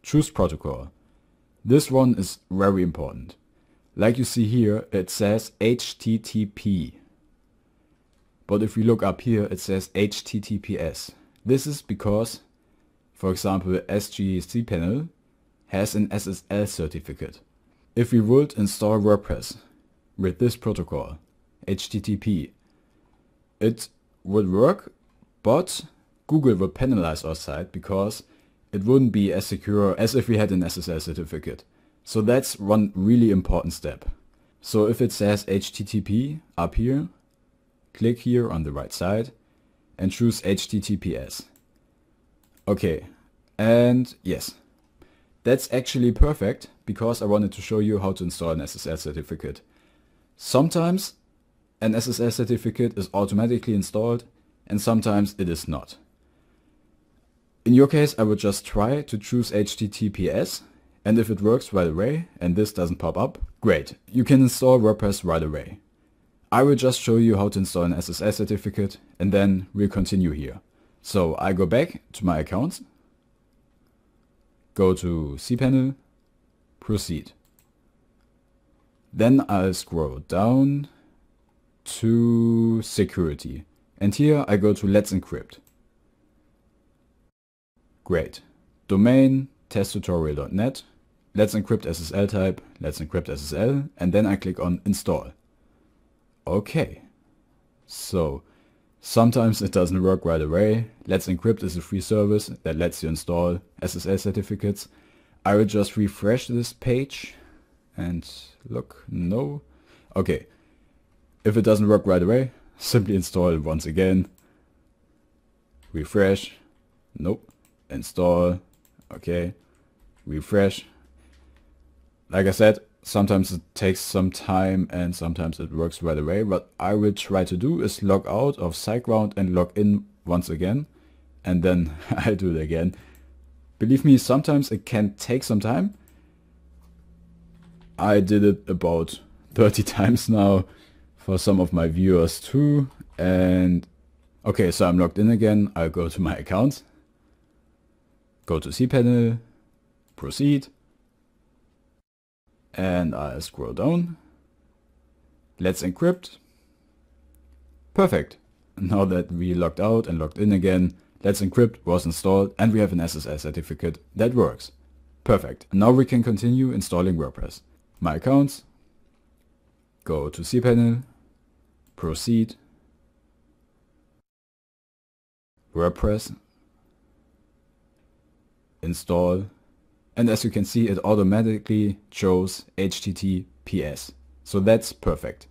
choose protocol. This one is very important. Like you see here, it says HTTP. But if we look up here, it says HTTPS. This is because, for example, cPanel has an SSL certificate. If we would install WordPress with this protocol, HTTP, it would work, but Google would penalize our site because it wouldn't be as secure as if we had an SSL certificate. So that's one really important step. So if it says HTTP up here, click here on the right side and choose HTTPS. Okay, and yes, that's actually perfect because I wanted to show you how to install an SSL certificate. Sometimes an SSL certificate is automatically installed and sometimes it is not. In your case, I would just try to choose HTTPS, and if it works right away and this doesn't pop up, great, you can install WordPress right away. I will just show you how to install an SSL certificate and then we'll continue here. So I go back to my account, go to cPanel, proceed. Then I'll scroll down to security and here I go to Let's Encrypt. Great. Domain, testtutorial.net, Let's Encrypt SSL type, Let's Encrypt SSL, and then I click on install. Okay. So sometimes it doesn't work right away. Let's Encrypt is a free service that lets you install SSL certificates. I will just refresh this page and look, no. Okay. If it doesn't work right away, simply install it once again. Refresh. Nope. Install. Okay. Refresh. Like I said, sometimes it takes some time and sometimes it works right away. What I will try to do is log out of Siteground and log in once again. And then I'll do it again. Believe me, sometimes it can take some time. I did it about 30 times now for some of my viewers too. And okay, so I'm logged in again. I'll go to my account. Go to cPanel, proceed, and I'll scroll down. Let's encrypt. Perfect. Now that we logged out and logged in again, Let's Encrypt was installed and we have an SSL certificate that works. Perfect. Now we can continue installing WordPress. My accounts, go to cPanel, proceed, WordPress, install, and as you can see it automatically chose HTTPS. So that's perfect.